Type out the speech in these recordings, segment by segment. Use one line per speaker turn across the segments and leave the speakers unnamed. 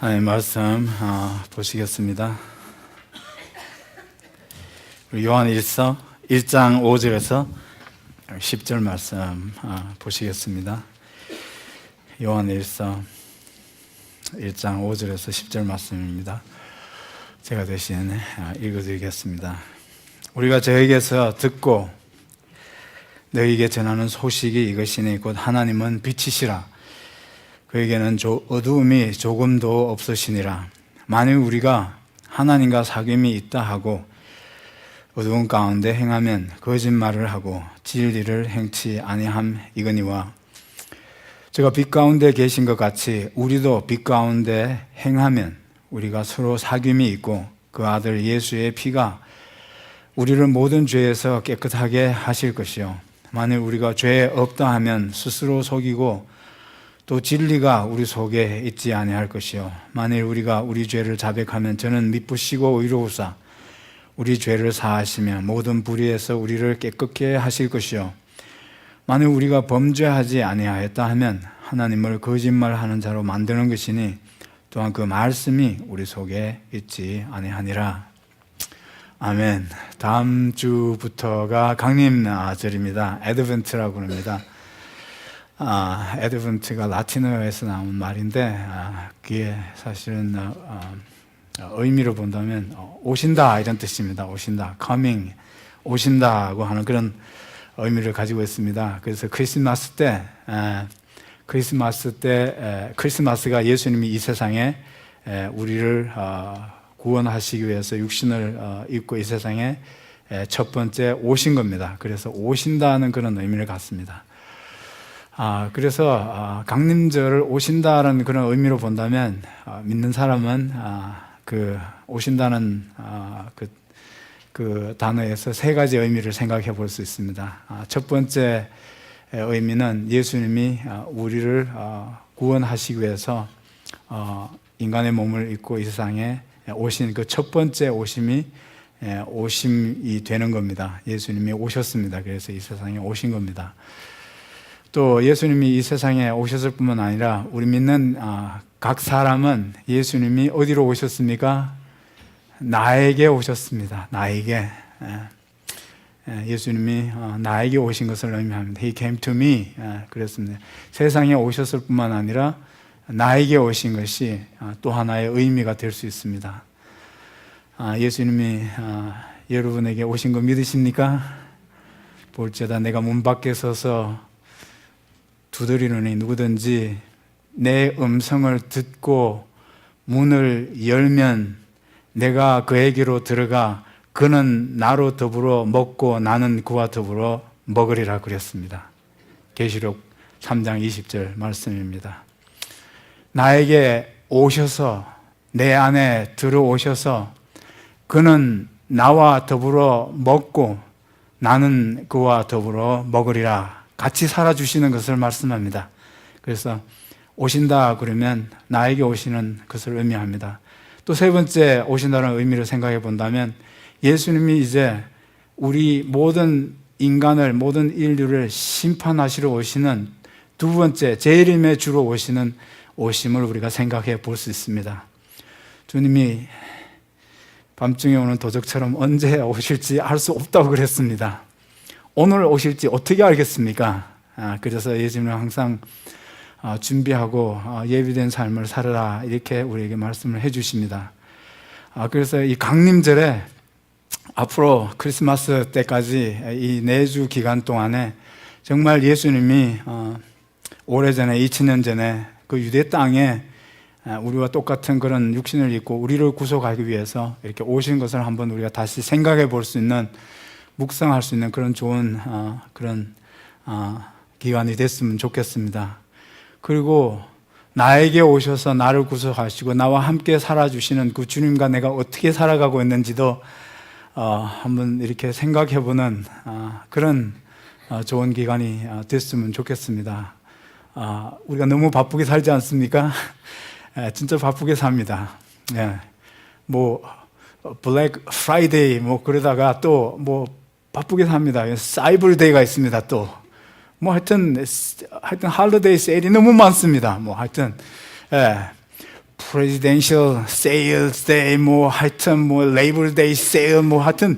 하나님 말씀 보시겠습니다. 요한일서 1장 5절에서 10절 말씀 보시겠습니다. 요한일서 1장 5절에서 10절 말씀입니다. 제가 대신 읽어드리겠습니다. 우리가 저에게서 듣고 너희에게 전하는 소식이 이것이니 곧 하나님은 빛이시라. 그에게는 어두움이 조금도 없으시니라. 만일 우리가 하나님과 사귐이 있다 하고 어두운 가운데 행하면 거짓말을 하고 진리를 행치 아니함 이거니와 제가 빛 가운데 계신 것 같이 우리도 빛 가운데 행하면 우리가 서로 사귐이 있고 그 아들 예수의 피가 우리를 모든 죄에서 깨끗하게 하실 것이요 만일 우리가 죄 없다 하면 스스로 속이고 또 진리가 우리 속에 있지 아니할 것이요 만일 우리가 우리 죄를 자백하면 저는 미쁘시고 의로우사 우리 죄를 사하시며 모든 불의에서 우리를 깨끗게 하실 것이요 만일 우리가 범죄하지 아니하였다 하면 하나님을 거짓말하는 자로 만드는 것이니 또한 그 말씀이 우리 속에 있지 아니하니라. 아멘. 다음 주부터가 강림절입니다. 애드벤트라고 합니다. 애드벤트가 라틴어에서 나온 말인데 그게 사실은 의미로 본다면 오신다 이런 뜻입니다. 오신다, coming, 오신다고 하는 그런 의미를 가지고 있습니다. 그래서 크리스마스가 예수님이 이 세상에 우리를 구원하시기 위해서 육신을 입고 이 세상에 첫 번째 오신 겁니다. 그래서 오신다는 그런 의미를 갖습니다. 그래서 강림절을 오신다는 그런 의미로 본다면 믿는 사람은 그 오신다는 그 단어에서 세 가지 의미를 생각해 볼 수 있습니다. 첫 번째 의미는 예수님이 우리를 구원하시기 위해서 인간의 몸을 입고 이 세상에 오신 그 첫 번째 오심이 되는 겁니다. 예수님이 오셨습니다. 그래서 이 세상에 오신 겁니다. 또 예수님이 이 세상에 오셨을 뿐만 아니라 우리 믿는 각 사람은 예수님이 어디로 오셨습니까? 나에게 오셨습니다. 나에게. 예수님이 나에게 오신 것을 의미합니다. He came to me. 그랬습니다. 세상에 오셨을 뿐만 아니라 나에게 오신 것이 또 하나의 의미가 될 수 있습니다. 예수님이 여러분에게 오신 거 믿으십니까? 볼지어다 내가 문 밖에 서서 두드리노니 누구든지 내 음성을 듣고 문을 열면 내가 그에게로 들어가 그는 나로 더불어 먹고 나는 그와 더불어 먹으리라 그랬습니다. 계시록 3장 20절 말씀입니다. 나에게 오셔서 내 안에 들어오셔서 그는 나와 더불어 먹고 나는 그와 더불어 먹으리라 같이 살아주시는 것을 말씀합니다. 그래서 오신다 그러면 나에게 오시는 것을 의미합니다. 또 세 번째 오신다는 의미를 생각해 본다면 예수님이 이제 우리 모든 인간을 모든 인류를 심판하시러 오시는 두 번째 재림의 주로 오시는 오심을 우리가 생각해 볼 수 있습니다. 주님이 밤중에 오는 도적처럼 언제 오실지 알 수 없다고 그랬습니다. 오늘 오실지 어떻게 알겠습니까? 그래서 예수님은 항상 준비하고 예비된 삶을 살아라 이렇게 우리에게 말씀을 해주십니다. 그래서 이 강림절에 앞으로 크리스마스 때까지 이 4주 기간 동안에 정말 예수님이 오래전에 2000년 전에 그 유대 땅에 우리와 똑같은 그런 육신을 입고 우리를 구속하기 위해서 이렇게 오신 것을 한번 우리가 다시 생각해 볼 수 있는 묵상할 수 있는 그런 좋은 그런 기간이 됐으면 좋겠습니다. 그리고 나에게 오셔서 나를 구속하시고 나와 함께 살아주시는 그 주님과 내가 어떻게 살아가고 있는지도 한번 이렇게 생각해보는 그런 좋은 기간이 됐으면 좋겠습니다. 우리가 너무 바쁘게 살지 않습니까? 진짜 바쁘게 삽니다. 뭐 블랙 프라이데이 뭐 그러다가 또 뭐 바쁘게 삽니다. 사이버데이가 있습니다. 또 뭐 하여튼 할리데이 세일이 너무 많습니다. 뭐 하여튼 Presidential Sales Day, 하여튼 Labor Day Sale, 하여튼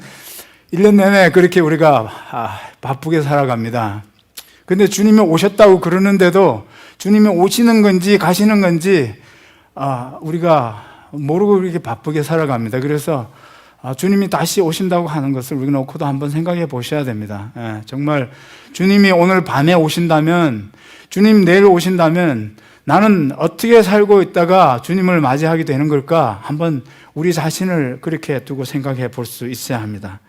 1년 내내 그렇게 우리가 바쁘게 살아갑니다. 근데 주님이 오셨다고 그러는데도 주님이 오시는 건지 가시는 건지 우리가 모르고 이렇게 바쁘게 살아갑니다. 그래서 주님이 다시 오신다고 하는 것을 우리가 놓고도 한번 생각해 보셔야 됩니다. 정말 주님이 오늘 밤에 오신다면, 주님 내일 오신다면 나는 어떻게 살고 있다가 주님을 맞이하게 되는 걸까? 한번 우리 자신을 그렇게 두고 생각해 볼 수 있어야 합니다.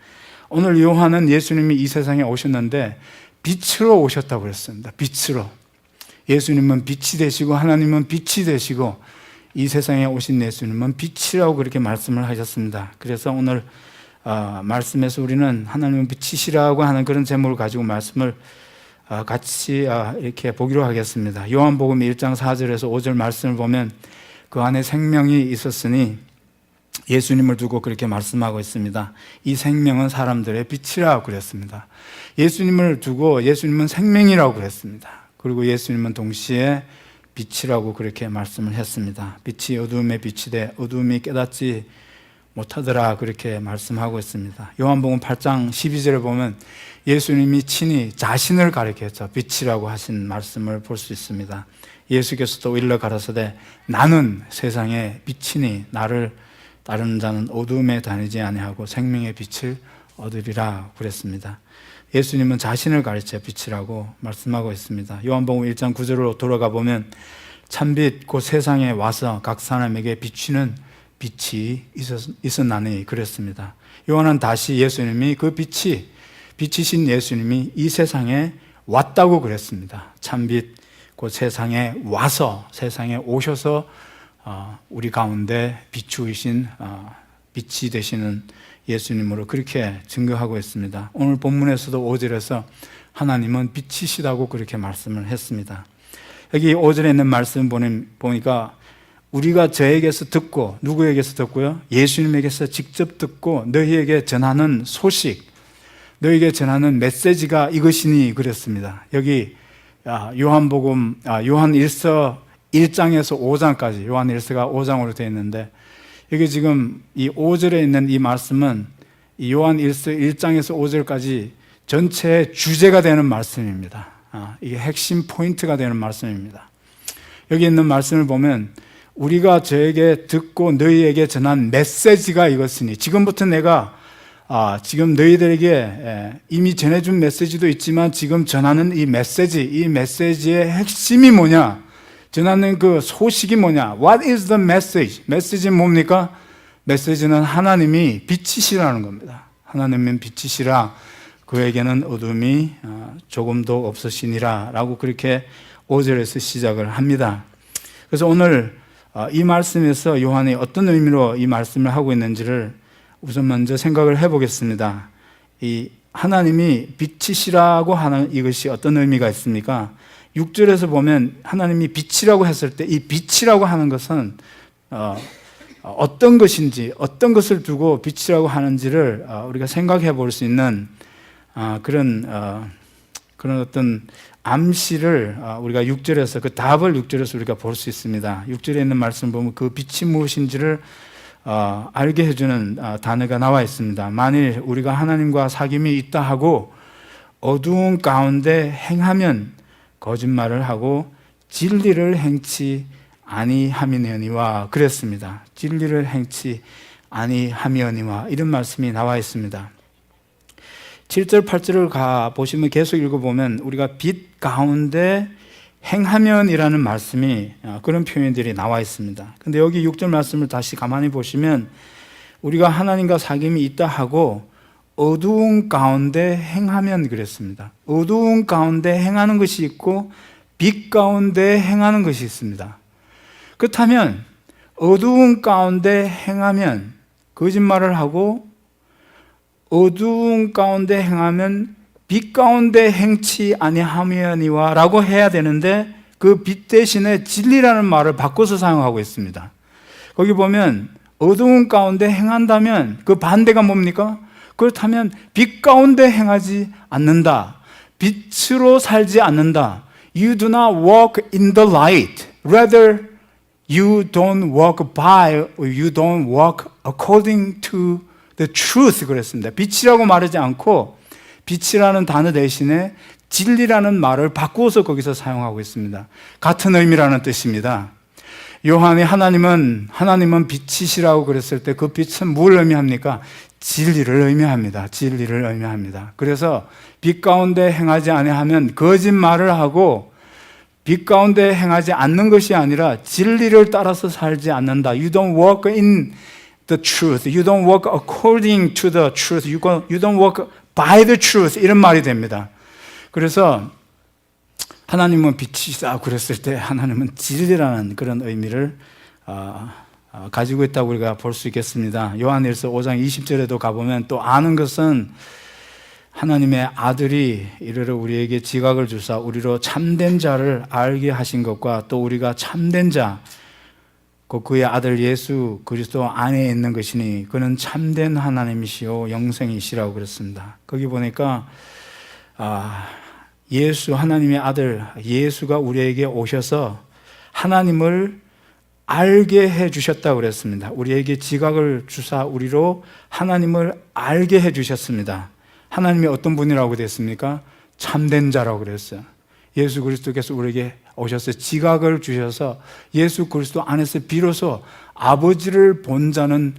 오늘 요한은 예수님이 이 세상에 오셨는데 빛으로 오셨다고 그랬습니다. 빛으로. 예수님은 빛이 되시고 하나님은 빛이 되시고 이 세상에 오신 예수님은 빛이라고 그렇게 말씀을 하셨습니다. 그래서 오늘 말씀에서 우리는 하나님은 빛이시라고 하는 그런 제목을 가지고 말씀을 같이 이렇게 보기로 하겠습니다. 요한복음 1장 4절에서 5절 말씀을 보면 그 안에 생명이 있었으니 예수님을 두고 그렇게 말씀하고 있습니다. 이 생명은 사람들의 빛이라고 그랬습니다. 예수님을 두고 예수님은 생명이라고 그랬습니다. 그리고 예수님은 동시에 빛이라고 그렇게 말씀을 했습니다. 빛이 어두움에 빛이 돼 어두움이 깨닫지 못하더라 그렇게 말씀하고 있습니다. 요한복음 8장 12절에 보면 예수님이 친히 자신을 가리켰죠. 빛이라고 하신 말씀을 볼 수 있습니다. 예수께서도 일러 가라사대 나는 세상의 빛이니 나를 따르는 자는 어두움에 다니지 아니하고 생명의 빛을 얻으리라 그랬습니다. 예수님은 자신을 가르쳐 빛이라고 말씀하고 있습니다. 요한복음 1장 9절로 돌아가 보면 참빛 곧 세상에 와서 각 사람에게 비추는 빛이 있었나니 그랬습니다. 요한은 다시 예수님이 그 빛이신 예수님이 이 세상에 왔다고 그랬습니다. 참빛 곧 세상에 와서 세상에 오셔서 우리 가운데 비추이신 빛이 되시는 예수님으로 그렇게 증거하고 있습니다. 오늘 본문에서도 5절에서 하나님은 빛이시다고 그렇게 말씀을 했습니다. 여기 5절에 있는 말씀 보니까 우리가 저에게서 듣고, 누구에게서 듣고요? 예수님에게서 직접 듣고 너희에게 전하는 소식, 너희에게 전하는 메시지가 이것이니 그랬습니다. 여기 요한복음, 요한1서 1장에서 5장까지, 요한1서가 5장으로 되어 있는데 여기 지금 이 5절에 있는 이 말씀은 이 요한1서 1장에서 5절까지 전체의 주제가 되는 말씀입니다. 이게 핵심 포인트가 되는 말씀입니다. 여기 있는 말씀을 보면 우리가 저에게 듣고 너희에게 전한 메시지가 이것이니, 지금부터 내가 지금 너희들에게 이미 전해준 메시지도 있지만 지금 전하는 이 메시지의 핵심이 뭐냐, 전하는 그 소식이 뭐냐, What is the message? 메시지는 뭡니까? 메시지는 하나님이 빛이시라는 겁니다. 하나님은 빛이시라 그에게는 어둠이 조금도 없으시니라 라고 그렇게 5절에서 시작을 합니다. 그래서 오늘 이 말씀에서 요한이 어떤 의미로 이 말씀을 하고 있는지를 우선 먼저 생각을 해보겠습니다. 이 하나님이 빛이시라고 하는 이것이 어떤 의미가 있습니까? 6절에서 보면 하나님이 빛이라고 했을 때 이 빛이라고 하는 것은 어떤 것인지, 어떤 것을 두고 빛이라고 하는지를 우리가 생각해 볼 수 있는 그런 어떤 암시를 우리가 6절에서 그 답을 6절에서 우리가 볼 수 있습니다. 6절에 있는 말씀 보면 그 빛이 무엇인지를 알게 해주는 단어가 나와 있습니다. 만일 우리가 하나님과 사귐이 있다 하고 어두운 가운데 행하면 거짓말을 하고 진리를 행치 아니함이니와 그랬습니다. 진리를 행치 아니함이니와 이런 말씀이 나와 있습니다. 7절 8절을 보시면 계속 읽어보면 우리가 빛 가운데 행하면이라는 말씀이 그런 표현들이 나와 있습니다. 근데 여기 6절 말씀을 다시 가만히 보시면 우리가 하나님과 사귐이 있다 하고 어두운 가운데 행하면 그랬습니다. 어두운 가운데 행하는 것이 있고 빛 가운데 행하는 것이 있습니다. 그렇다면 어두운 가운데 행하면 거짓말을 하고 어두운 가운데 행하면 빛 가운데 행치 아니하며니와 라고 해야 되는데 그 빛 대신에 진리라는 말을 바꿔서 사용하고 있습니다. 거기 보면 어두운 가운데 행한다면 그 반대가 뭡니까? 그렇다면 빛 가운데 행하지 않는다. 빛으로 살지 않는다. You do not walk in the light. Rather, You don't walk by, or you don't walk according to the truth 그랬습니다. 빛이라고 말하지 않고 빛이라는 단어 대신에 진리라는 말을 바꾸어서 거기서 사용하고 있습니다. 같은 의미라는 뜻입니다. 요한이 하나님은 빛이시라고 그랬을 때 그 빛은 뭘 의미합니까? 진리를 의미합니다. 진리를 의미합니다. 그래서 빛 가운데 행하지 아니하면 거짓말을 하고 빛 가운데 행하지 않는 것이 아니라 진리를 따라서 살지 않는다. You don't walk in the truth. You don't walk according to the truth. You don't walk by the truth. 이런 말이 됩니다. 그래서 하나님은 빛이다 그랬을 때 하나님은 진리라는 그런 의미를 가지고 있다고 우리가 볼 수 있겠습니다. 요한일서 5장 20절에도 가보면 또 아는 것은 하나님의 아들이 이르러 우리에게 지각을 주사 우리로 참된 자를 알게 하신 것과 또 우리가 참된 자 그의 아들 예수 그리스도 안에 있는 것이니 그는 참된 하나님이시요 영생이시라고 그랬습니다. 거기 보니까 예수 하나님의 아들 예수가 우리에게 오셔서 하나님을 알게 해 주셨다고 그랬습니다. 우리에게 지각을 주사 우리로 하나님을 알게 해 주셨습니다. 하나님이 어떤 분이라고 됐습니까? 참된 자라고 그랬어요. 예수 그리스도께서 우리에게 오셔서 지각을 주셔서 예수 그리스도 안에서 비로소 아버지를 본 자는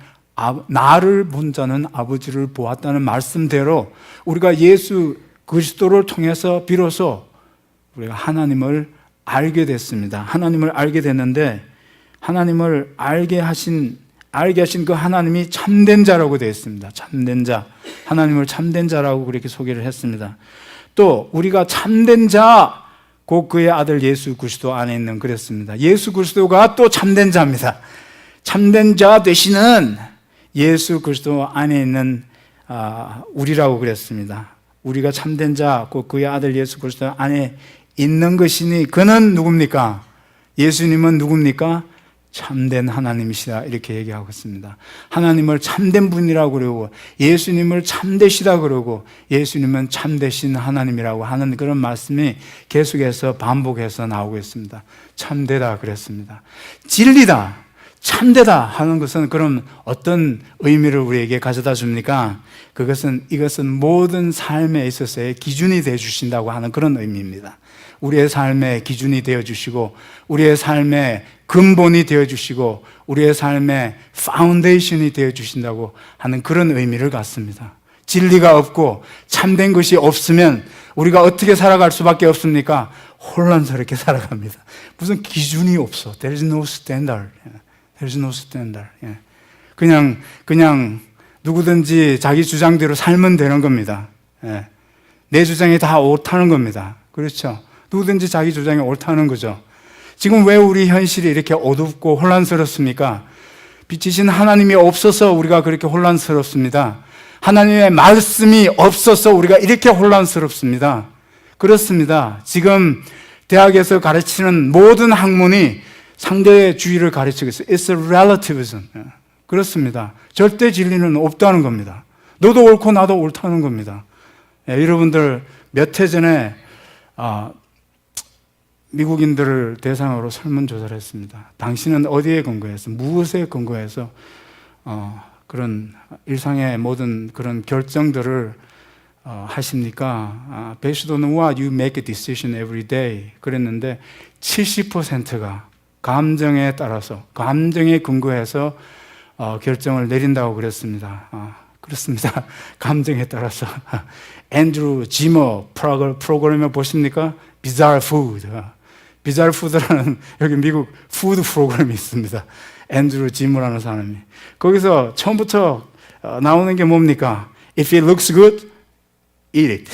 나를 본 자는 아버지를 보았다는 말씀대로 우리가 예수 그리스도를 통해서 비로소 우리가 하나님을 알게 됐습니다. 하나님을 알게 됐는데 하나님을 알게 하신 그 하나님이 참된 자라고 되어 있습니다. 참된 자. 하나님을 참된 자라고 그렇게 소개를 했습니다. 또 우리가 참된 자, 곧 그의 아들 예수 그리스도 안에 있는 그랬습니다. 예수 그리스도가 또 참된 자입니다. 참된 자 되시는 예수 그리스도 안에 있는 우리라고 그랬습니다. 우리가 참된 자, 곧 그의 아들 예수 그리스도 안에 있는 것이니 그는 누굽니까? 예수님은 누굽니까? 참된 하나님이시다 이렇게 얘기하고 있습니다. 하나님을 참된 분이라고 그러고 예수님을 참되시다 그러고 예수님은 참되신 하나님이라고 하는 그런 말씀이 계속해서 반복해서 나오고 있습니다. 참되다 그랬습니다. 진리다, 참되다 하는 것은 그럼 어떤 의미를 우리에게 가져다 줍니까? 이것은 모든 삶에 있어서의 기준이 되어 주신다고 하는 그런 의미입니다. 우리의 삶의 기준이 되어 주시고 우리의 삶의 근본이 되어 주시고 우리의 삶의 파운데이션이 되어 주신다고 하는 그런 의미를 갖습니다. 진리가 없고 참된 것이 없으면 우리가 어떻게 살아갈 수밖에 없습니까? 혼란스럽게 살아갑니다. 무슨 기준이 없어. There is no standard. There is no standard. 그냥 누구든지 자기 주장대로 살면 되는 겁니다. 내 주장이 다 옳다는 겁니다. 그렇죠? 누구든지 자기 주장이 옳다는 거죠. 지금 왜 우리 현실이 이렇게 어둡고 혼란스럽습니까? 빛이신 하나님이 없어서 우리가 그렇게 혼란스럽습니다. 하나님의 말씀이 없어서 우리가 이렇게 혼란스럽습니다. 그렇습니다. 지금 대학에서 가르치는 모든 학문이 상대주의를 가르치고 있어요. It's a relativism. 그렇습니다. 절대 진리는 없다는 겁니다. 너도 옳고 나도 옳다는 겁니다. 여러분들 몇 해 전에 미국인들을 대상으로 설문조사를 했습니다. 당신은 어디에 근거해서 무엇에 근거해서 그런 일상의 모든 그런 결정들을 하십니까? Based on what you make a decision every day. 그랬는데 70%가 감정에 따라서 감정에 근거해서 결정을 내린다고 그랬습니다. 그렇습니다. 감정에 따라서. 앤드루 지머 프로그램을 보십니까? Bizarre Food. Bizarre Food라는 여기 미국 푸드 프로그램이 있습니다. 앤드루 지머라는 사람이. 거기서 처음부터 나오는 게 뭡니까? If it looks good, eat it.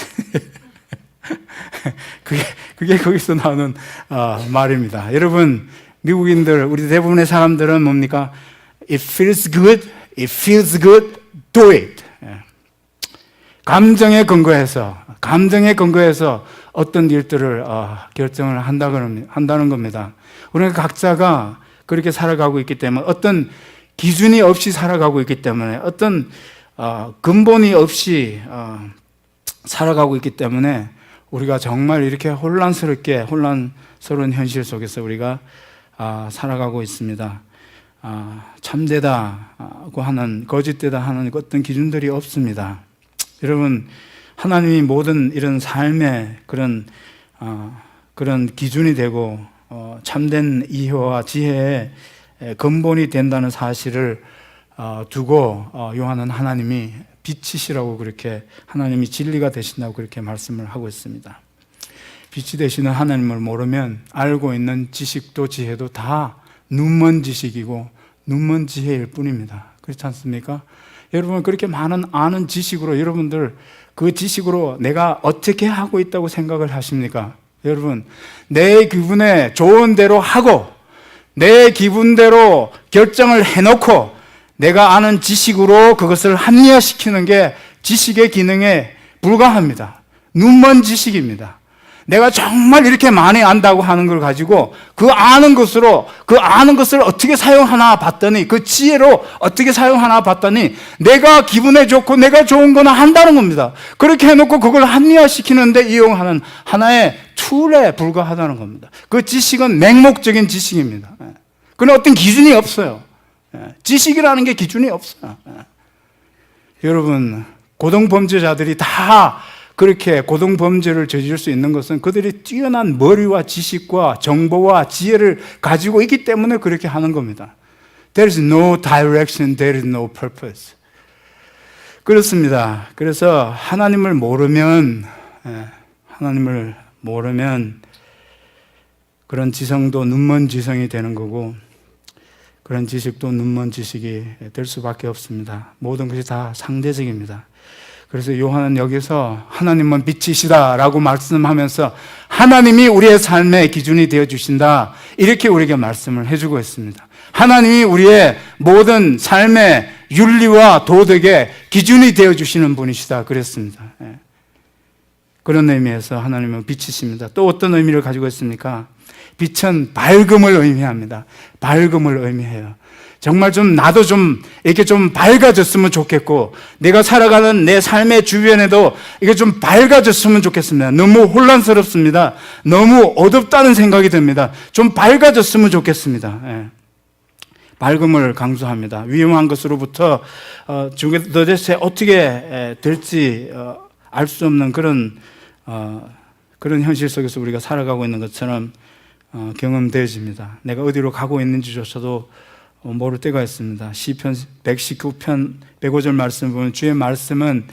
그게 거기서 나오는 말입니다. 여러분, 미국인들, 우리 대부분의 사람들은 뭡니까? It feels good, do it. 감정에 근거해서 어떤 일들을 결정을 한다는 겁니다. 우리가 각자가 그렇게 살아가고 있기 때문에 어떤 기준이 없이 살아가고 있기 때문에 어떤 근본이 없이 살아가고 있기 때문에 우리가 정말 이렇게 혼란스러운 현실 속에서 우리가 살아가고 있습니다. 참되다고 하는, 거짓되다 하는 어떤 기준들이 없습니다. 여러분, 하나님이 모든 이런 삶의 그런 기준이 되고 참된 이해와 지혜의 근본이 된다는 사실을 두고 요한은 하나님이 빛이시라고, 그렇게 하나님이 진리가 되신다고 그렇게 말씀을 하고 있습니다. 빛이 되시는 하나님을 모르면 알고 있는 지식도 지혜도 다 눈먼 지식이고 눈먼 지혜일 뿐입니다. 그렇지 않습니까? 여러분, 그렇게 많은 아는 지식으로 여러분들 그 지식으로 내가 어떻게 하고 있다고 생각을 하십니까? 여러분, 내 기분에 좋은 대로 하고 내 기분대로 결정을 해놓고 내가 아는 지식으로 그것을 합리화시키는 게 지식의 기능에 불과합니다. 눈먼 지식입니다. 내가 정말 이렇게 많이 안다고 하는 걸 가지고 그 아는 것을 어떻게 사용하나 봤더니, 그 지혜로 어떻게 사용하나 봤더니 내가 기분에 좋고 내가 좋은 거나 한다는 겁니다. 그렇게 해놓고 그걸 합리화시키는데 이용하는 하나의 툴에 불과하다는 겁니다. 그 지식은 맹목적인 지식입니다. 그건 어떤 기준이 없어요. 지식이라는 게 기준이 없어요. 여러분, 고등범죄자들이 다 그렇게 고등범죄를 저지를 수 있는 것은 그들이 뛰어난 머리와 지식과 정보와 지혜를 가지고 있기 때문에 그렇게 하는 겁니다. There is no direction, there is no purpose. 그렇습니다. 그래서 하나님을 모르면 그런 지성도 눈먼 지성이 되는 거고, 그런 지식도 눈먼 지식이 될 수밖에 없습니다. 모든 것이 다 상대적입니다. 그래서 요한은 여기서 하나님은 빛이시다라고 말씀하면서 하나님이 우리의 삶의 기준이 되어주신다, 이렇게 우리에게 말씀을 해주고 있습니다. 하나님이 우리의 모든 삶의 윤리와 도덕의 기준이 되어주시는 분이시다 그랬습니다. 그런 의미에서 하나님은 빛이십니다. 또 어떤 의미를 가지고 있습니까? 빛은 밝음을 의미합니다. 밝음을 의미해요. 정말 나도 이렇게 좀 밝아졌으면 좋겠고, 내가 살아가는 내 삶의 주변에도 이게 좀 밝아졌으면 좋겠습니다. 너무 혼란스럽습니다. 너무 어둡다는 생각이 듭니다. 좀 밝아졌으면 좋겠습니다. 밝음을 강조합니다. 위험한 것으로부터 도대체 어떻게 될지 알 수 없는 그런 현실 속에서 우리가 살아가고 있는 것처럼 경험되어집니다. 내가 어디로 가고 있는지조차도 모를 때가 있습니다. 시편 119편 105절 말씀을 보면 주의 말씀은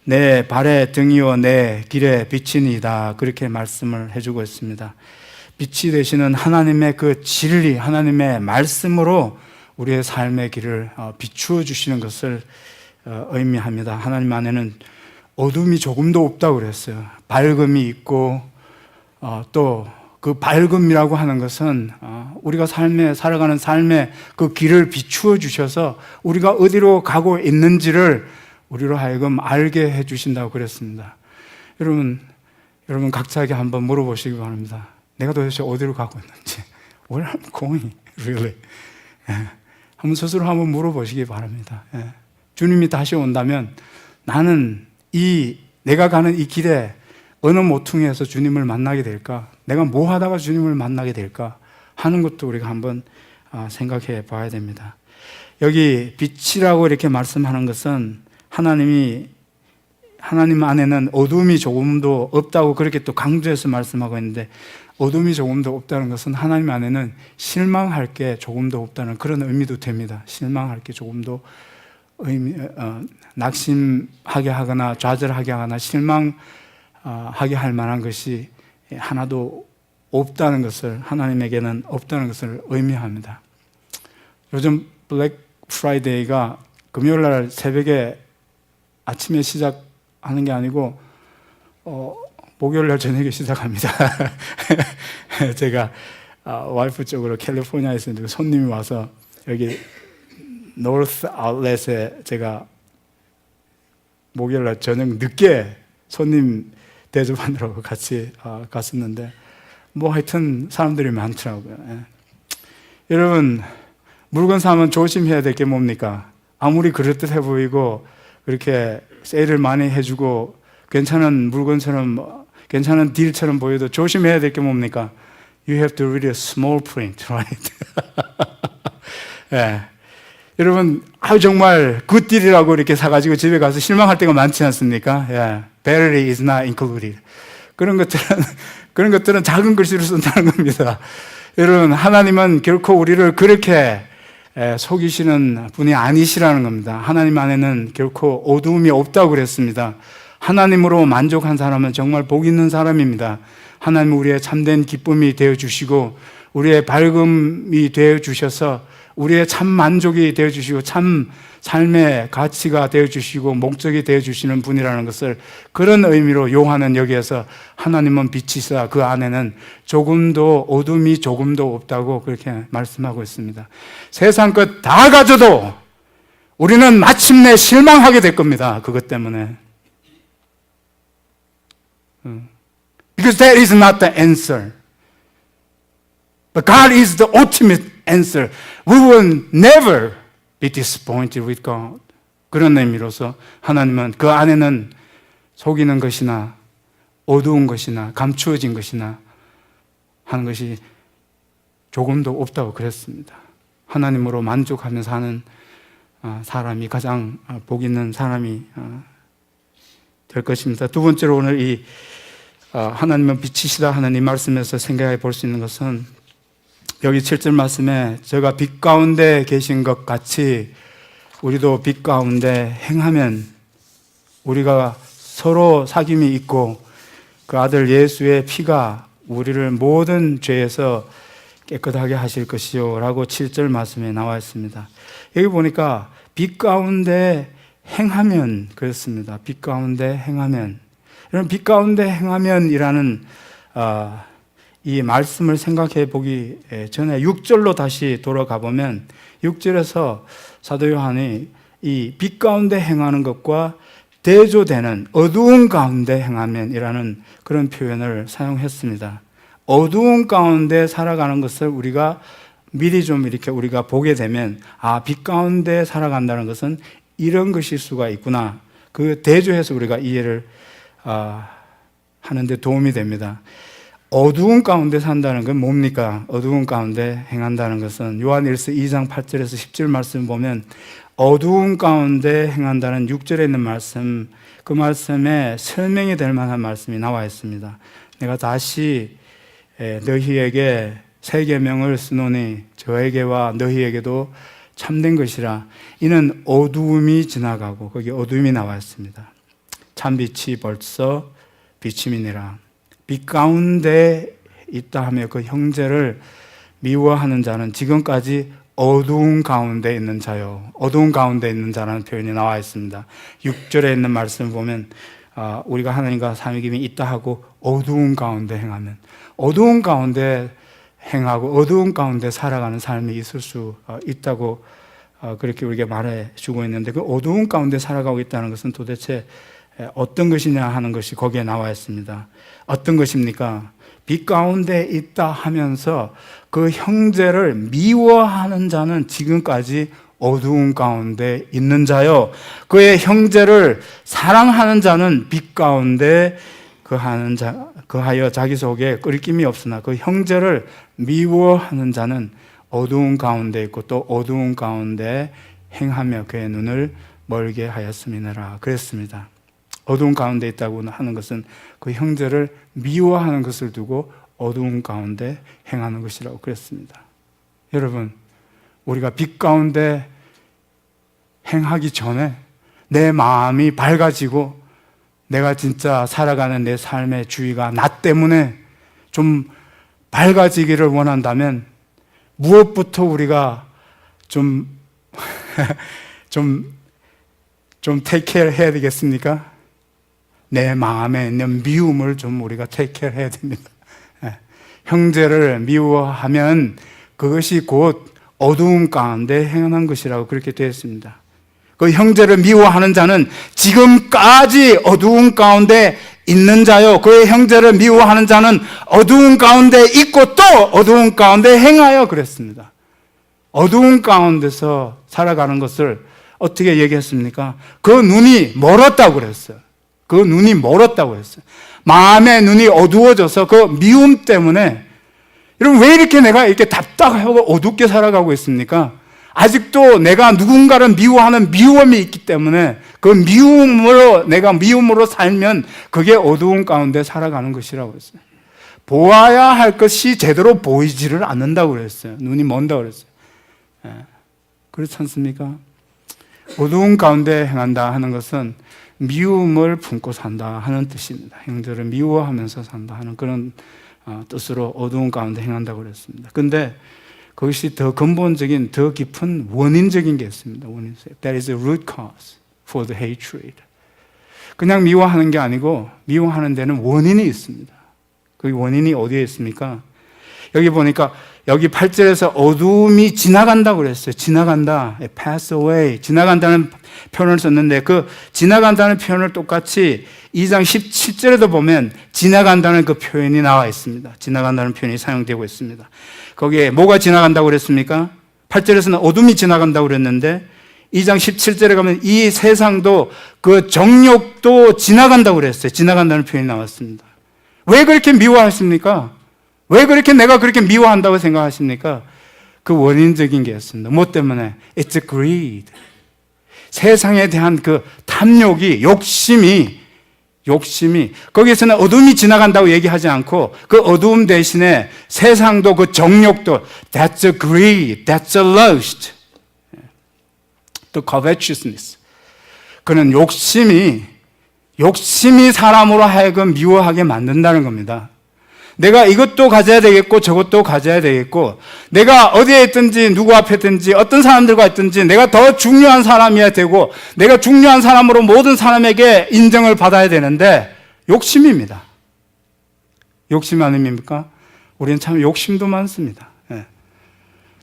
내 발의 등이요 내 길의 빛이니이다, 그렇게 말씀을 해주고 있습니다. 빛이 되시는 하나님의 그 진리, 하나님의 말씀으로 우리의 삶의 길을 비추어 주시는 것을 의미합니다. 하나님 안에는 어둠이 조금도 없다고 그랬어요. 밝음이 있고, 또 그 밝음이라고 하는 것은 우리가 살아가는 삶의 그 길을 비추어 주셔서 우리가 어디로 가고 있는지를 우리로 하여금 알게 해 주신다고 그랬습니다. 여러분 각자에게 한번 물어보시기 바랍니다. 내가 도대체 어디로 가고 있는지. Where am I going? Really? 한번 스스로 한번 물어보시기 바랍니다. 주님이 다시 온다면 나는 내가 가는 이 길에 어느 모퉁이에서 주님을 만나게 될까? 내가 뭐 하다가 주님을 만나게 될까? 하는 것도 우리가 한번 생각해 봐야 됩니다. 여기 빛이라고 이렇게 말씀하는 것은 하나님 안에는 어둠이 조금도 없다고 그렇게 또 강조해서 말씀하고 있는데, 어둠이 조금도 없다는 것은 하나님 안에는 실망할 게 조금도 없다는 그런 의미도 됩니다. 실망할 게 조금도 낙심하게 하거나 좌절하게 하거나 실망하게 할 만한 것이 하나도 없다는 것을, 하나님에게는 없다는 것을 의미합니다. 요즘 블랙 프라이데이가 금요일 날 새벽에 아침에 시작하는 게 아니고 목요일 날 저녁에 시작합니다. 제가 와이프 쪽으로 캘리포니아에서 손님이 와서 여기 노스 아울렛에 제가 목요일 날 저녁 늦게 손님 대접하느라고 같이 갔었는데 하여튼 사람들이 많더라고요. 여러분, 물건 사면 조심해야 될 게 뭡니까? 아무리 그럴듯해 보이고 그렇게 세일을 많이 해주고 괜찮은 물건처럼 괜찮은 딜처럼 보여도 조심해야 될 게 뭡니까? You have to read a small print, right? 예. 여러분, 정말 굿딜이라고 이렇게 사가지고 집에 가서 실망할 때가 많지 않습니까? 예. Battery is not included. 그런 것들은 작은 글씨로 쓴다는 겁니다. 여러분, 하나님은 결코 우리를 그렇게 속이시는 분이 아니시라는 겁니다. 하나님 안에는 결코 어두움이 없다고 그랬습니다. 하나님으로 만족한 사람은 정말 복 있는 사람입니다. 하나님은 우리의 참된 기쁨이 되어주시고 우리의 밝음이 되어주셔서 우리의 참 만족이 되어주시고 참 삶의 가치가 되어주시고 목적이 되어주시는 분이라는 것을 그런 의미로 요한은 여기에서 하나님은 빛이시다. 그 안에는 조금도 어둠이 조금도 없다고 그렇게 말씀하고 있습니다. 세상 것 다 가져도 우리는 마침내 실망하게 될 겁니다. 그것 때문에. Because that is not the answer. But God is the ultimate answer. We will never be disappointed with God. 그런 의미로서 하나님은 그 안에는 속이는 것이나 어두운 것이나 감추어진 것이나 하는 것이 조금도 없다고 그랬습니다. 하나님으로 만족하며 사는 사람이 가장 복 있는 사람이 될 것입니다. 두 번째로 오늘 이 하나님은 빛이시다 하는 이 말씀에서 생각해 볼 수 있는 것은 여기 7절 말씀에 저가 빛 가운데 계신 것 같이 우리도 빛 가운데 행하면 우리가 서로 사귐이 있고 그 아들 예수의 피가 우리를 모든 죄에서 깨끗하게 하실 것이요 라고 7절 말씀에 나와 있습니다. 여기 보니까 빛 가운데 행하면 그렇습니다. 빛 가운데 행하면 이런 빛 가운데 행하면이라는 이 말씀을 생각해 보기 전에 6절로 다시 돌아가 보면 6절에서 사도 요한이 이 빛 가운데 행하는 것과 대조되는 어두운 가운데 행하면이라는 그런 표현을 사용했습니다. 어두운 가운데 살아가는 것을 우리가 미리 좀 이렇게 우리가 보게 되면 빛 가운데 살아간다는 것은 이런 것일 수가 있구나. 그 대조해서 우리가 이해를 하는데 도움이 됩니다. 어두운 가운데 산다는 건 뭡니까? 어두운 가운데 행한다는 것은 요한일서 2장 8절에서 10절 말씀 보면 어두운 가운데 행한다는 6절에 있는 말씀, 그 말씀에 설명이 될 만한 말씀이 나와 있습니다. 내가 다시 너희에게 새 계명을 쓰노니 저에게와 너희에게도 참된 것이라. 이는 어두움이 지나가고 거기 어두움이 나와 있습니다. 참빛이 벌써 비침이니라. 빛 가운데 있다 하며 그 형제를 미워하는 자는 지금까지 어두운 가운데 있는 자요. 어두운 가운데 있는 자라는 표현이 나와 있습니다. 6절에 있는 말씀을 보면 우리가 하나님과 삼위김이 있다 하고 어두운 가운데 행하면 어두운 가운데 행하고 어두운 가운데 살아가는 삶이 있을 수 있다고 그렇게 우리에게 말해주고 있는데 그 어두운 가운데 살아가고 있다는 것은 도대체 어떤 것이냐 하는 것이 거기에 나와 있습니다. 어떤 것입니까? 빛 가운데 있다 하면서 그 형제를 미워하는 자는 지금까지 어두운 가운데 있는 자요. 그의 형제를 사랑하는 자는 빛 가운데 그하여 자기 속에 끓김이 없으나 그 형제를 미워하는 자는 어두운 가운데 있고 또 어두운 가운데 행하며 그의 눈을 멀게 하였음이니라 그랬습니다. 어두운 가운데 있다고 하는 것은 그 형제를 미워하는 것을 두고 어두운 가운데 행하는 것이라고 그랬습니다. 여러분, 우리가 빛 가운데 행하기 전에 내 마음이 밝아지고 내가 진짜 살아가는 내 삶의 주의가 나 때문에 좀 밝아지기를 원한다면 무엇부터 우리가 좀 take care 해야 되겠습니까? 내 마음에 있는 미움을 좀 우리가 take care 해야 됩니다. 형제를 미워하면 그것이 곧 어두운 가운데 행하는 것이라고 그렇게 되어 있습니다. 그 형제를 미워하는 자는 지금까지 어두운 가운데 있는 자요. 그의 형제를 미워하는 자는 어두운 가운데 있고 또 어두운 가운데 행하여 그랬습니다. 어두운 가운데서 살아가는 것을 어떻게 얘기했습니까? 그 눈이 멀었다고 그랬어요. 그 눈이 멀었다고 했어요. 마음의 눈이 어두워져서 그 미움 때문에 여러분, 왜 이렇게 내가 이렇게 답답하고 어둡게 살아가고 있습니까? 아직도 내가 누군가를 미워하는 미움이 있기 때문에 그 내가 미움으로 살면 그게 어두운 가운데 살아가는 것이라고 했어요. 보아야 할 것이 제대로 보이지를 않는다고 그랬어요. 눈이 먼다고 그랬어요. 그렇지 않습니까? 어두운 가운데 행한다 하는 것은 미움을 품고 산다 하는 뜻입니다. 형제를 미워하면서 산다 하는 그런 뜻으로 어두운 가운데 행한다고 그랬습니다. 근데 그것이 더 근본적인, 더 깊은 원인적인 게 있습니다. That is the root cause for the hatred. 그냥 미워하는 게 아니고 미워하는 데는 원인이 있습니다. 그 원인이 어디에 있습니까? 여기 보니까 여기 8절에서 어두움이 지나간다고 그랬어요. 지나간다. pass away. 지나간다는 표현을 썼는데 그 지나간다는 표현을 똑같이 2장 17절에도 보면 지나간다는 그 표현이 나와 있습니다. 지나간다는 표현이 사용되고 있습니다. 거기에 뭐가 지나간다고 그랬습니까? 8절에서는 어둠이 지나간다고 그랬는데 2장 17절에 가면 이 세상도 그 정욕도 지나간다고 그랬어요. 지나간다는 표현이 나왔습니다. 왜 그렇게 미워하십니까? 왜 그렇게 내가 그렇게 미워한다고 생각하십니까? 그 원인적인 게 있습니다. 뭐 때문에? It's greed. 세상에 대한 그 탐욕이, 욕심이 거기에서는 어둠이 지나간다고 얘기하지 않고 그 어두움 대신에 세상도 그 정욕도 That's a greed, that's a lust. 또 covetousness. 그는 욕심이 사람으로 하여금 미워하게 만든다는 겁니다. 내가 이것도 가져야 되겠고 저것도 가져야 되겠고 내가 어디에 있든지 누구 앞에 있든지 어떤 사람들과 있든지 내가 더 중요한 사람이어야 되고 내가 중요한 사람으로 모든 사람에게 인정을 받아야 되는데 욕심입니다. 욕심 아닙니까? 우리는 참 욕심도 많습니다.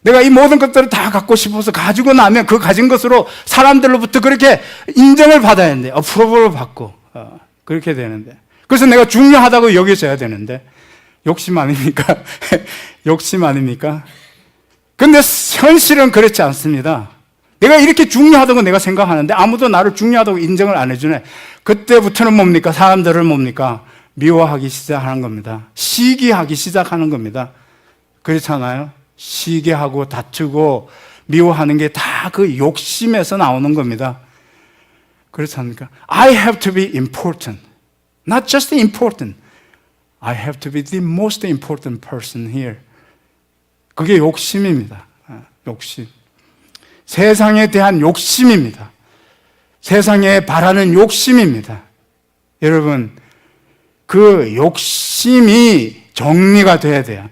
내가 이 모든 것들을 다 갖고 싶어서 가지고 나면 그 가진 것으로 사람들로부터 그렇게 인정을 받아야 되는데 어프로브를 받고 그렇게 되는데 그래서 내가 중요하다고 여겨져야 되는데 욕심 아닙니까? 욕심 아닙니까? 근데 현실은 그렇지 않습니다. 내가 이렇게 중요하다고 내가 생각하는데 아무도 나를 중요하다고 인정을 안 해주네. 그때부터는 뭡니까? 사람들을 뭡니까? 미워하기 시작하는 겁니다. 시기하기 시작하는 겁니다. 그렇잖아요? 시기하고 다투고 미워하는 게 다 그 욕심에서 나오는 겁니다. 그렇지 않습니까? I have to be important. Not just important. I have to be the most important person here. 그게 욕심입니다. 욕심. 세상에 대한 욕심입니다. 세상에 바라는 욕심입니다. 여러분, 그 욕심이 정리가 돼야 돼요.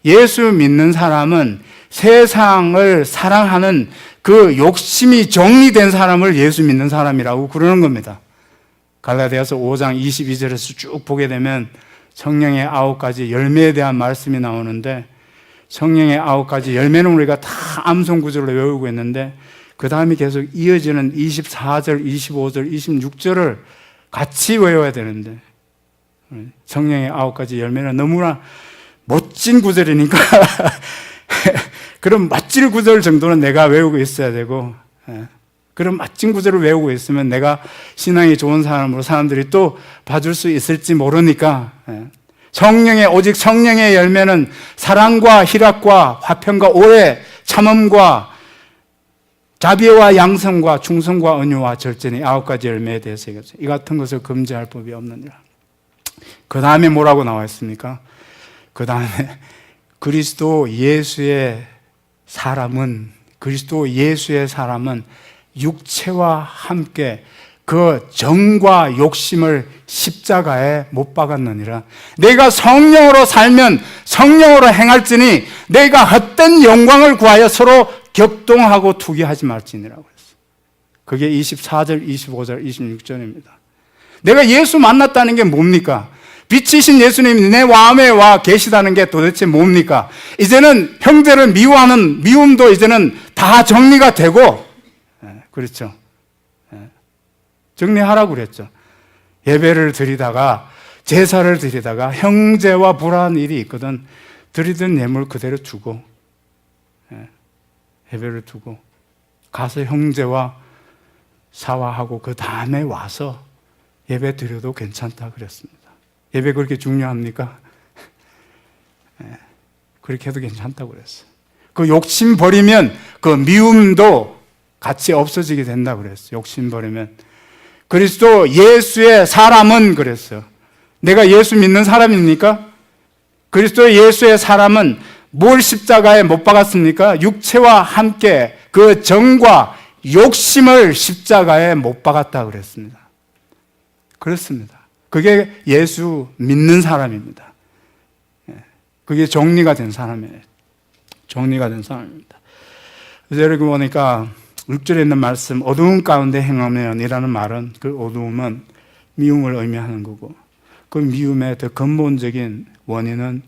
예수 믿는 사람은 세상을 사랑하는 그 욕심이 정리된 사람을 예수 믿는 사람이라고 그러는 겁니다. 갈라디아서 5장 22절에서 쭉 보게 되면 성령의 9가지 열매에 대한 말씀이 나오는데 성령의 9가지 열매는 우리가 다 암송 구절로 외우고 있는데 그 다음에 계속 이어지는 24절, 25절, 26절을 같이 외워야 되는데 성령의 9가지 열매는 너무나 멋진 구절이니까 그런 멋진 구절 정도는 내가 외우고 있어야 되고 그런 멋진 구절을 외우고 있으면 내가 신앙이 좋은 사람으로 사람들이 또 봐줄 수 있을지 모르니까 오직 성령의 열매는 사랑과 희락과 화평과 오래 참음과 자비와 양성과 충성과 온유와 절제니 9가지 열매에 대해서 얘기했어요. 이 같은 것을 금지할 법이 없느니라. 그 다음에 뭐라고 나와 있습니까? 그 다음에 그리스도 예수의 사람은 육체와 함께 그 정과 욕심을 십자가에 못 박았느니라. 내가 성령으로 살면 성령으로 행할지니 내가 헛된 영광을 구하여 서로 격동하고 투기하지 말지니라고 했어요. 그게 24절, 25절, 26절입니다. 내가 예수 만났다는 게 뭡니까? 빛이신 예수님이 내 마음에 와 계시다는 게 도대체 뭡니까? 이제는 형제를 미워하는 미움도 이제는 다 정리가 되고, 그렇죠. 정리하라고 그랬죠. 예배를 드리다가, 제사를 드리다가 형제와 불화한 일이 있거든. 드리던 예물 그대로 두고, 예배를 두고, 가서 형제와 사화하고 그 다음에 와서 예배 드려도 괜찮다 그랬습니다. 예배 그렇게 중요합니까? 그렇게 해도 괜찮다고 그랬어요. 그 욕심 버리면 그 미움도 같이 없어지게 된다고 그랬어요. 욕심 버리면. 그리스도 예수의 사람은 그랬어요. 내가 예수 믿는 사람입니까? 그리스도 예수의 사람은 뭘 십자가에 못 박았습니까? 육체와 함께 그 정과 욕심을 십자가에 못 박았다 그랬습니다. 그렇습니다. 그게 예수 믿는 사람입니다. 그게 정리가 된 사람이에요. 정리가 된 사람입니다. 그래서 여기 보니까 6절에 있는 말씀, 어두운 가운데 행하면 이라는 말은 그 어두움은 미움을 의미하는 거고, 그 미움의 더 근본적인 원인은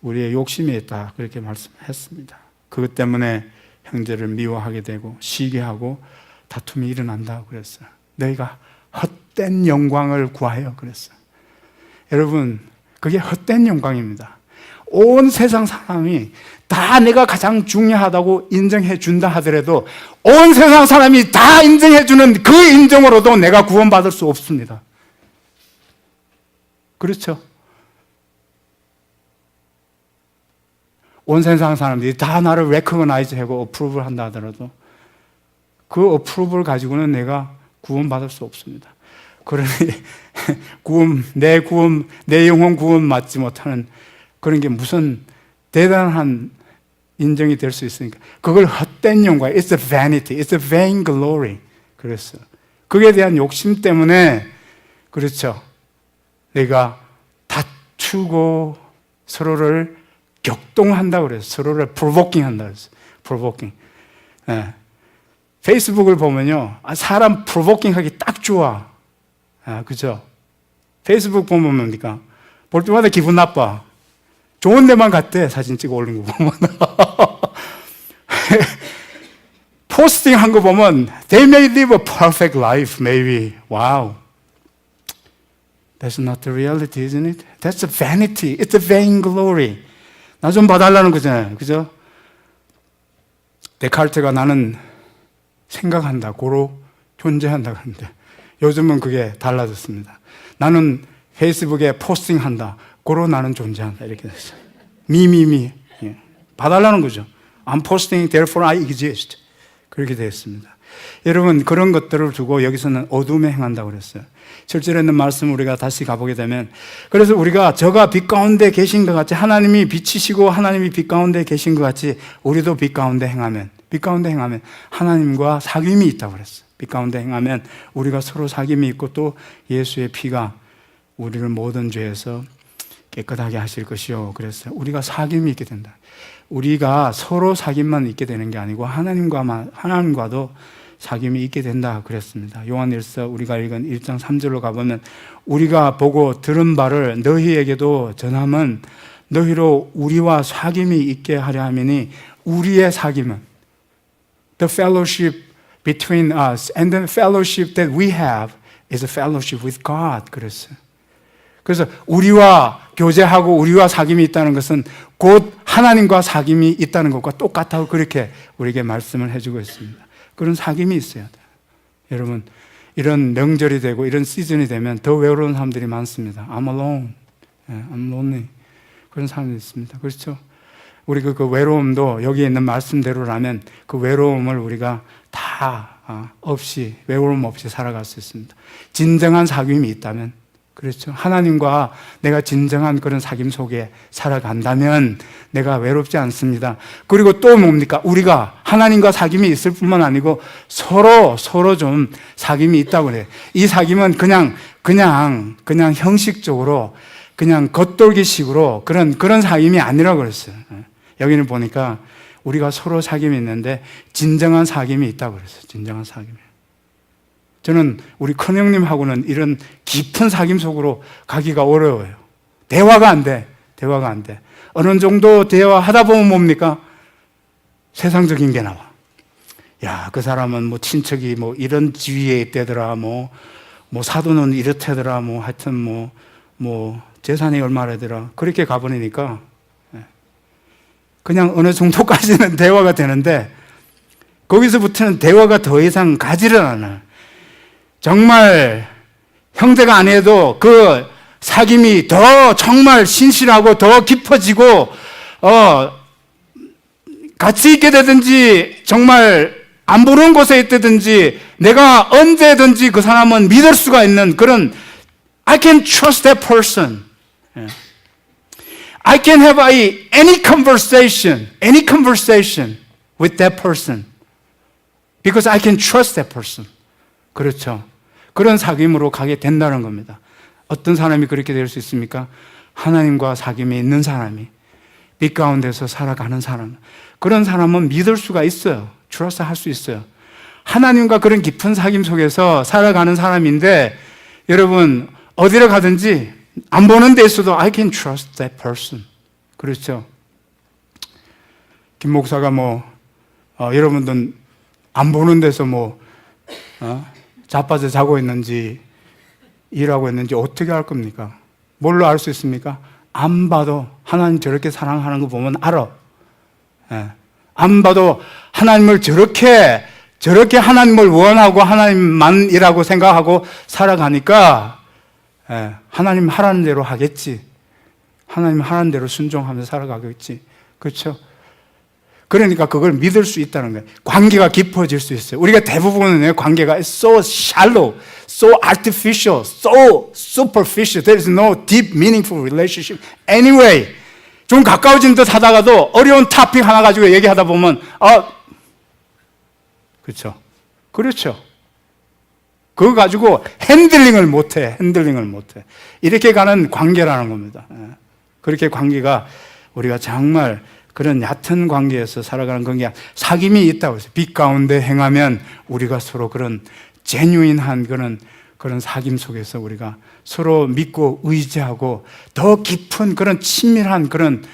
우리의 욕심에 있다, 그렇게 말씀했습니다. 그것 때문에 형제를 미워하게 되고 시기 하고 다툼이 일어난다고 그랬어요. 너희가 헛된 영광을 구하여 그랬어요. 여러분, 그게 헛된 영광입니다. 온 세상 사람이 다 내가 가장 중요하다고 인정해 준다 하더라도 온 세상 사람이 다 인정해 주는 그 인정으로도 내가 구원받을 수 없습니다. 그렇죠? 온 세상 사람들이 다 나를 recognize 하고 approve 한다 하더라도 그 approval 가지고는 내가 구원받을 수 없습니다. 그러니 내 영혼 구원 받지 못하는 그런 게 무슨 대단한 인정이 될 수 있으니까 그걸 헛된 영광, it's a vanity, it's a vain glory. 그랬어요. 그에 대한 욕심 때문에 그렇죠. 내가 다투고 서로를 격동한다고 그랬어요. 서로를 provoking 한다고 그랬어요. provoking. 네. 페이스북을 보면요, 사람 provoking 하기 딱 좋아. 그죠? 페이스북 보면 뭡니까? 볼 때마다 기분 나빠. 좋은 데만 갔대, 사진 찍어 올린 거 보면. 포스팅 한 거 보면, they may live a perfect life, maybe. Wow. That's not the reality, isn't it? That's a vanity. It's a vain glory. 나 좀 봐달라는 거잖아요. 그죠? 데카르트가 나는 생각한다, 고로 존재한다 그러는데 요즘은 그게 달라졌습니다. 나는 페이스북에 포스팅한다, 고로 나는 존재한다, 이렇게 됐어요. 미미미. 예. 봐달라는 거죠. I'm posting, therefore I exist. 그렇게 되었습니다. 여러분, 그런 것들을 두고 여기서는 어둠에 행한다고 그랬어요. 7절에 있는 말씀 우리가 다시 가보게 되면, 그래서 우리가 저가 빛 가운데 계신 것 같이, 하나님이 빛이시고 하나님이 빛 가운데 계신 것 같이 우리도 빛 가운데 행하면 하나님과 사귐이 있다고 그랬어요. 빛 가운데 행하면 우리가 서로 사귐이 있고 또 예수의 피가 우리를 모든 죄에서 깨끗하게 하실 것이요. 그랬어요. 우리가 사귐이 있게 된다. 우리가 서로 사귐만 있게 되는 게 아니고 하나님과도 사귐이 있게 된다 그랬습니다. 요한일서 우리가 읽은 1장 3절로 가보면 우리가 보고 들은 바를 너희에게도 전함은 너희로 우리와 사귐이 있게 하려 함이니 우리의 사귐은 the fellowship between us and the fellowship that we have is a fellowship with God 그랬어요. 그래서 우리와 교제하고 우리와 사귐이 있다는 것은 곧 하나님과 사귐이 있다는 것과 똑같다고 그렇게 우리에게 말씀을 해주고 있습니다. 그런 사귐이 있어야 돼요. 여러분, 이런 명절이 되고 이런 시즌이 되면 더 외로운 사람들이 많습니다. I'm alone, I'm lonely. 그런 사람들이 있습니다. 그렇죠? 우리 그 외로움도 여기에 있는 말씀대로라면 그 외로움을 우리가 다 없이, 외로움 없이 살아갈 수 있습니다. 진정한 사귐이 있다면, 그렇죠? 하나님과 내가 진정한 그런 사귐 속에 살아간다면 내가 외롭지 않습니다. 그리고 또 뭡니까? 우리가 하나님과 사귐이 있을 뿐만 아니고 서로 좀 사귐이 있다고 그래요. 이 사귐은 그냥 형식적으로 그냥 겉돌기식으로 그런 사귐이 아니라고 그랬어요. 여기는 보니까 우리가 서로 사귐이 있는데 진정한 사귐이 있다고 그랬어요. 진정한 사귐이. 저는 우리 큰형님하고는 이런 깊은 사귐 속으로 가기가 어려워요. 대화가 안 돼. 어느 정도 대화하다 보면 뭡니까? 세상적인 게 나와. 야, 그 사람은 뭐 친척이 뭐 이런 지위에 있대더라, 뭐 사돈은 이렇대더라, 하여튼 재산이 얼마래더라. 그렇게 가버리니까 그냥 어느 정도까지는 대화가 되는데 거기서부터는 대화가 더 이상 가지를 않아요. 정말 형제가 아니어도 그 사귐이 더 정말 신실하고 더 깊어지고 같이 있게 되든지 정말 안 보는 곳에 있다든지 내가 언제든지 그 사람은 믿을 수가 있는 그런 I can trust that person. I can have any conversation with that person because I can trust that person. 그렇죠. 그런 사귐으로 가게 된다는 겁니다. 어떤 사람이 그렇게 될 수 있습니까? 하나님과 사귐이 있는 사람이, 빛 가운데서 살아가는 사람, 그런 사람은 믿을 수가 있어요. trust 할 수 있어요. 하나님과 그런 깊은 사귐 속에서 살아가는 사람인데, 여러분 어디를 가든지 안 보는 데 있어도 I can trust that person. 그렇죠. 김 목사가 여러분들 안 보는 데서 자빠져 자고 있는지 일하고 있는지 어떻게 알 겁니까? 뭘로 알 수 있습니까? 안 봐도 하나님 저렇게 사랑하는 거 보면 알아. 안 봐도 하나님을 저렇게 하나님을 원하고 하나님만이라고 생각하고 살아가니까 하나님 하라는 대로 하겠지. 하나님 하라는 대로 순종하면서 살아가겠지. 그렇죠? 그러니까 그걸 믿을 수 있다는 거예요. 관계가 깊어질 수 있어요. 우리가 대부분은 관계가 so shallow, so artificial, so superficial. There is no deep, meaningful relationship. Anyway, 좀 가까워진 듯 하다가도 어려운 토픽 하나 가지고 얘기하다 보면 그렇죠. 그렇죠. 그거 가지고 핸들링을 못해. 이렇게 가는 관계라는 겁니다. 그렇게 관계가 우리가 정말 그런 얕은 관계에서 살아가는 관계, 사귐이 있다고 해서 빛 가운데 행하면 우리가 서로 그런 제뉴인한 그런 사귐 속에서 우리가 서로 믿고 의지하고 더 깊은 그런 친밀한 그런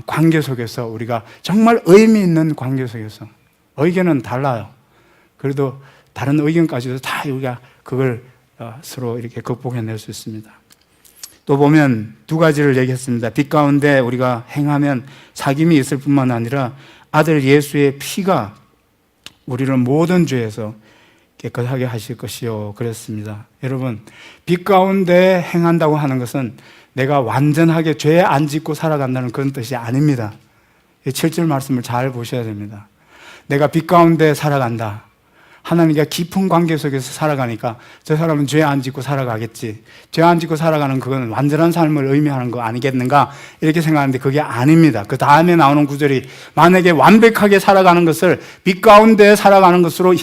관계 속에서 우리가 정말 의미 있는 관계 속에서 의견은 달라요. 그래도 다른 의견까지도 다 우리가 그걸 서로 이렇게 극복해낼 수 있습니다. 또 보면 두 가지를 얘기했습니다. 빛 가운데 우리가 행하면 사귐이 있을 뿐만 아니라 아들 예수의 피가 우리를 모든 죄에서 깨끗하게 하실 것이요 그랬습니다. 여러분, 빛 가운데 행한다고 하는 것은 내가 완전하게 죄에 안 짓고 살아간다는 그런 뜻이 아닙니다. 7절 말씀을 잘 보셔야 됩니다. 내가 빛 가운데 살아간다. 하나님과 깊은 관계 속에서 살아가니까 저 사람은 죄 안 짓고 살아가겠지. 죄 안 짓고 살아가는 그건 완전한 삶을 의미하는 거 아니겠는가? 이렇게 생각하는데 그게 아닙니다. 그 다음에 나오는 구절이 만약에 완벽하게 살아가는 것을 빛 가운데 살아가는 것으로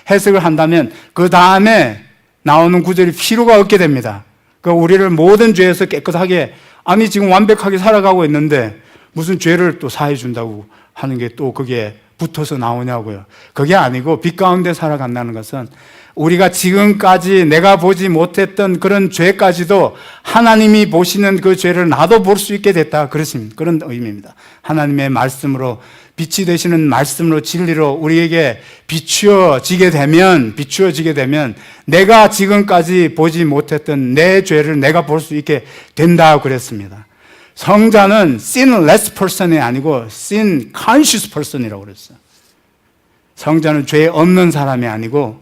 해석을 한다면 그 다음에 나오는 구절이 필요가 없게 됩니다. 그 우리를 모든 죄에서 깨끗하게, 아니 지금 완벽하게 살아가고 있는데 무슨 죄를 또 사해 준다고 하는 게 또 그게 붙어서 나오냐고요. 그게 아니고 빛 가운데 살아간다는 것은 우리가 지금까지 내가 보지 못했던 그런 죄까지도 하나님이 보시는 그 죄를 나도 볼 수 있게 됐다. 그렇습니다. 그런 의미입니다. 하나님의 말씀으로, 빛이 되시는 말씀으로, 진리로 우리에게 비추어지게 되면 내가 지금까지 보지 못했던 내 죄를 내가 볼 수 있게 된다 그랬습니다. 성자는 sinless person이 아니고 sin conscious person이라고 그랬어요. 성자는 죄 없는 사람이 아니고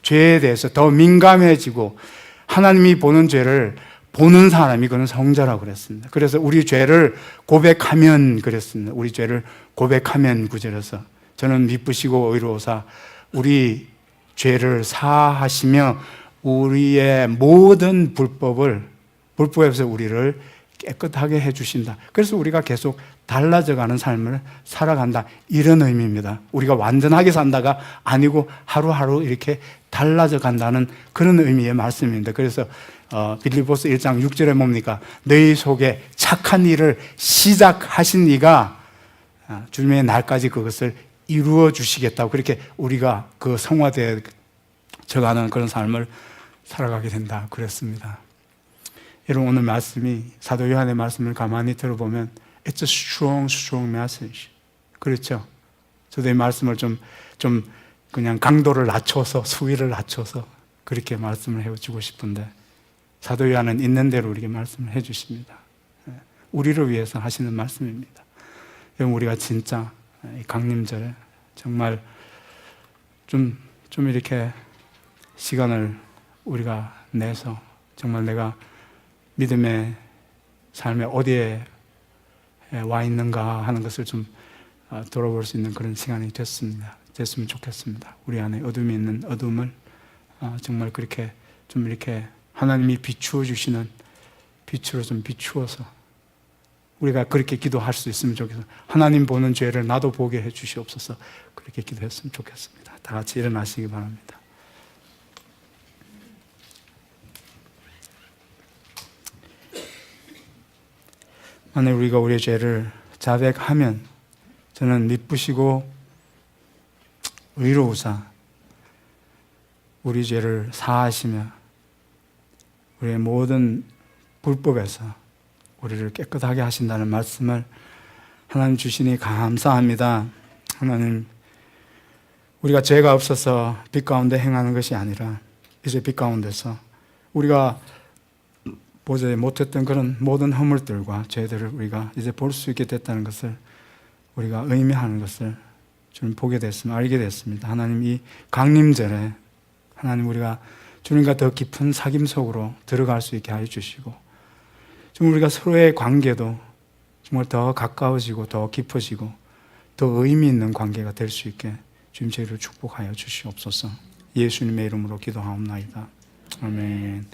죄에 대해서 더 민감해지고 하나님이 보는 죄를 보는 사람이 그는 성자라고 그랬습니다. 그래서 우리 죄를 고백하면 그랬습니다. 우리 죄를 고백하면 구절에서 저는 미쁘시고 의로우사 우리 죄를 사하시며 우리의 모든 불법에서 우리를 깨끗하게 해주신다. 그래서 우리가 계속 달라져가는 삶을 살아간다. 이런 의미입니다. 우리가 완전하게 산다가 아니고 하루하루 이렇게 달라져 간다는 그런 의미의 말씀입니다. 그래서 빌립보서 1장 6절에 뭡니까? 너희 속에 착한 일을 시작하신 이가 주님의 날까지 그것을 이루어 주시겠다고, 그렇게 우리가 그 성화되어 가는 그런 삶을 살아가게 된다 그랬습니다. 여러분, 오늘 말씀이 사도 요한의 말씀을 가만히 들어보면 It's a strong message. 그렇죠? 저도 이 말씀을 좀 그냥 강도를 낮춰서, 수위를 낮춰서 그렇게 말씀을 해주고 싶은데 사도 요한은 있는 대로 우리에게 말씀을 해주십니다. 우리를 위해서 하시는 말씀입니다. 여러분, 우리가 진짜 이 강림절에 정말 좀 이렇게 시간을 우리가 내서 정말 내가 믿음의 삶에 어디에 와 있는가 하는 것을 좀 돌아볼 수 있는 그런 시간이 됐으면 좋겠습니다. 우리 안에 어둠이 있는 어둠을 정말 그렇게 좀 이렇게 하나님이 비추어 주시는 빛으로 좀 비추어서 우리가 그렇게 기도할 수 있으면 좋겠어요. 하나님 보는 죄를 나도 보게 해 주시옵소서. 그렇게 기도했으면 좋겠습니다. 다 같이 일어나시기 바랍니다. 만약 우리가 우리의 죄를 자백하면 저는 미쁘시고 의로우사 우리 죄를 사하시며 우리의 모든 불법에서 우리를 깨끗하게 하신다는 말씀을 하나님 주시니 감사합니다. 하나님, 우리가 죄가 없어서 빛 가운데 행하는 것이 아니라 이제 빛 가운데서 우리가 보지 못했던 그런 모든 허물들과 죄들을 우리가 이제 볼 수 있게 됐다는 것을 우리가 의미하는 것을 좀 보게 됐습니다. 알게 됐습니다. 하나님, 이 강림절에 하나님 우리가 주님과 더 깊은 사귐 속으로 들어갈 수 있게 하여 주시고 좀 우리가 서로의 관계도 정말 더 가까워지고 더 깊어지고 더 의미 있는 관계가 될 수 있게 주님 저희를 축복하여 주시옵소서. 예수님의 이름으로 기도하옵나이다. 아멘.